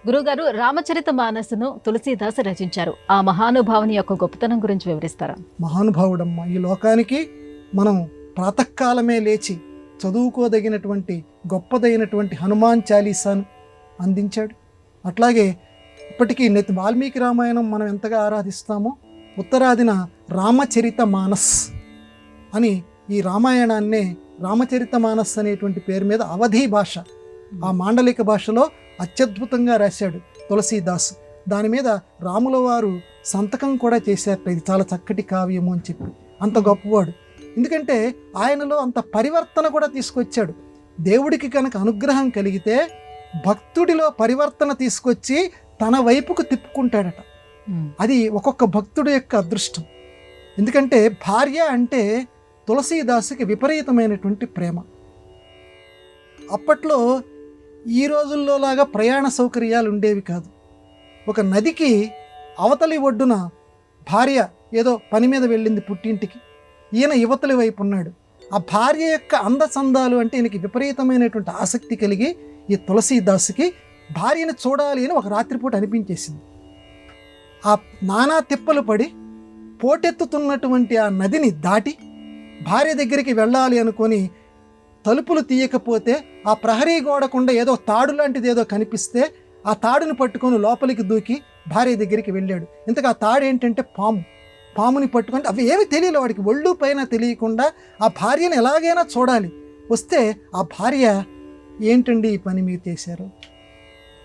గురుగారు, రామచరిత మానసును తులసీదాస్ రచించారు. ఆ మహానుభావుని యొక్క గొప్పతనం గురించి వివరిస్తారా? మహానుభావుడమ్మ. ఈ లోకానికి మనం ప్రాతకాలమే లేచి చదువుకోదగినటువంటి గొప్పదైనటువంటి హనుమాన్ చాలీసాను అందించాడు. అట్లాగే ఇప్పటికీ వాల్మీకి రామాయణం మనం ఎంతగా ఆరాధిస్తామో, ఉత్తరాదిన రామచరిత మానస్ అని ఈ రామాయణాన్నే రామచరిత మానస్ అనేటువంటి పేరు మీద అవధీ భాష, ఆ మాండలిక భాషలో అత్యద్భుతంగా రాశాడు తులసీదాస్. దాని మీద రాముల వారు సంతకం కూడా చేశారట, ఇది చాలా చక్కటి కావ్యము అని చెప్పి. అంత గొప్పవాడు. ఎందుకంటే ఆయనలో అంత పరివర్తన కూడా తీసుకొచ్చాడు. దేవుడికి కనుక అనుగ్రహం కలిగితే భక్తుడిలో పరివర్తన తీసుకొచ్చి తన వైపుకు తిప్పుకుంటాడట. అది ఒక్కొక్క భక్తుడి యొక్క అదృష్టం. ఎందుకంటే భార్య అంటే తులసీదాసుకి విపరీతమైనటువంటి ప్రేమ. అప్పట్లో ఈ రోజుల్లో లాగా ప్రయాణ సౌకర్యాలు ఉండేవి కాదు. ఒక నదికి అవతలి ఒడ్డున భార్య ఏదో పని మీద వెళ్ళింది పుట్టింటికి, ఈయన యువతలి వైపు ఉన్నాడు. ఆ భార్య యొక్క అందచందాలు అంటే ఈయనకి విపరీతమైనటువంటి ఆసక్తి కలిగి ఈ తులసీదాసుకి భార్యను చూడాలి అని ఒక రాత్రిపూట అనిపించేసింది. ఆ నానా తిప్పలు పడి పోటెత్తుతున్నటువంటి ఆ నదిని దాటి భార్య దగ్గరికి వెళ్ళాలి అనుకొని తలుపులు తీయకపోతే ఆ ప్రహరీ గోడకుండా ఏదో తాడు లాంటిది ఏదో కనిపిస్తే ఆ తాడుని పట్టుకొని లోపలికి దూకి భార్య దగ్గరికి వెళ్ళాడు. ఇంతకు ఆ తాడు ఏంటంటే పాముని పట్టుకొని, అవి ఏమి తెలియలే వాడికి, ఒళ్ళు పైన తెలియకుండా ఆ భార్యను ఎలాగైనా చూడాలి. వస్తే ఆ భార్య, ఏంటండి ఈ పని మీరు చేశారు?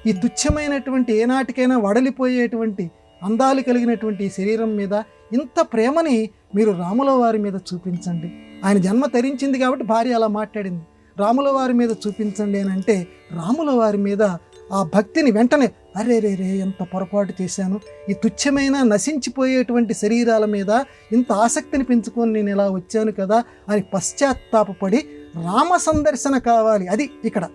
ఈ తుచ్చమైనటువంటి ఏనాటికైనా వడలిపోయేటువంటి అందాలు కలిగినటువంటి ఈ శరీరం మీద ఇంత ప్రేమని మీరు రాముల వారి మీద చూపించండి. ఆయన జన్మ తరించింది కాబట్టి భార్య అలా మాట్లాడింది. రాముల వారి మీద చూపించండి అని అంటే రాముల వారి మీద ఆ భక్తిని వెంటనే, అరే రే రే ఎంత పొరపాటు చేశాను, ఈ తుచ్చమైన నశించిపోయేటువంటి శరీరాల మీద ఇంత ఆసక్తిని పెంచుకొని నేను ఇలా వచ్చాను కదా అని పశ్చాత్తాపపడి రామ సందర్శన కావాలి. అది ఇక్కడ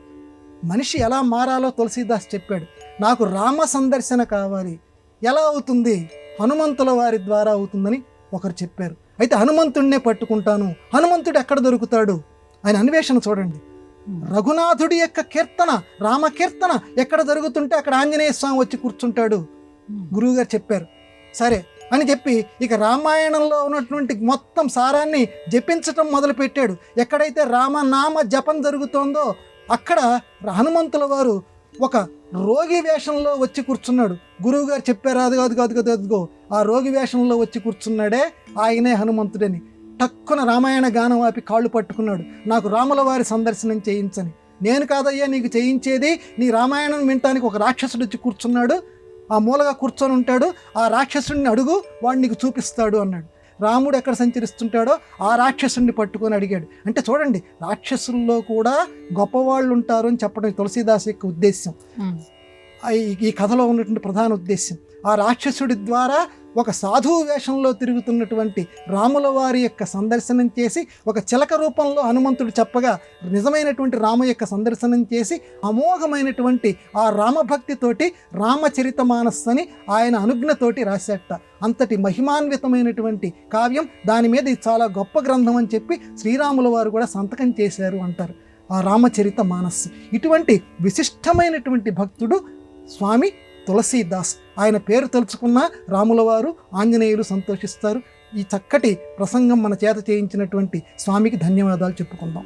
మనిషి ఎలా మారాలో తులసీదాస్ చెప్పాడు. నాకు రామ సందర్శన కావాలి. ఎలా అవుతుంది? హనుమంతుల వారి ద్వారా అవుతుందని ఒకరు చెప్పారు. అయితే హనుమంతుడినే పట్టుకుంటాను. హనుమంతుడు ఎక్కడ దొరుకుతాడు? ఆయన అన్వేషణ చూడండి. రఘునాథుడి యొక్క కీర్తన, రామకీర్తన ఎక్కడ జరుగుతుంటే అక్కడ ఆంజనేయ స్వామి వచ్చి కూర్చుంటాడు, గురువుగారు చెప్పారు. సరే అని చెప్పి ఇక రామాయణంలో ఉన్నటువంటి మొత్తం సారాన్ని జపించటం మొదలుపెట్టాడు. ఎక్కడైతే రామనామ జపం జరుగుతోందో అక్కడ హనుమంతుల వారు ఒక రోగి వేషంలో వచ్చి కూర్చున్నాడు. గురువుగారు చెప్పారు, అదిగో ఆ రోగి వేషంలో వచ్చి కూర్చున్నాడే ఆయనే హనుమంతుడని. టక్కున రామాయణ గానం ఆపి కాళ్ళు పట్టుకున్నాడు. నాకు రాముల వారి సందర్శనం చేయించని. నేను కాదయ్యా నీకు చేయించేది, నీ రామాయణం వినటానికి ఒక రాక్షసుడు వచ్చి కూర్చున్నాడు, ఆ మూలగా కూర్చొని ఉంటాడు, ఆ రాక్షసుడిని అడుగు, వాడు నీకు చూపిస్తాడు అన్నాడు. రాముడు ఎక్కడ సంచరిస్తుంటాడో ఆ రాక్షసుడిని పట్టుకొని అడిగాడు. అంటే చూడండి, రాక్షసుల్లో కూడా గొప్పవాళ్ళు ఉంటారు అని చెప్పడం తులసీదాస్ యొక్క ఉద్దేశం. ఈ కథలో ఉన్నటువంటి ప్రధాన ఉద్దేశం. ఆ రాక్షసుడి ద్వారా ఒక సాధువు వేషంలో తిరుగుతున్నటువంటి రాముల వారి యొక్క సందర్శనం చేసి, ఒక చిలక రూపంలో హనుమంతుడు చెప్పగా నిజమైనటువంటి రామ యొక్క సందర్శనం చేసి అమోఘమైనటువంటి ఆ రామభక్తితోటి రామచరిత మానస్ అని ఆయన అనుజ్ఞతోటి రాసేట. అంతటి మహిమాన్వితమైనటువంటి కావ్యం. దాని మీద ఇది చాలా గొప్ప గ్రంథం అని చెప్పి శ్రీరాముల వారు కూడా సంతకం చేశారు అంటారు. ఆ రామచరిత మానస్. ఇటువంటి విశిష్టమైనటువంటి భక్తుడు స్వామి తులసీదాస్. ఆయన పేరు తలుచుకున్న రాముల వారు, ఆంజనేయులు సంతోషిస్తారు. ఈ చక్కటి ప్రసంగం మన చేత చేయించినటువంటి స్వామికి ధన్యవాదాలు చెప్పుకుందాం.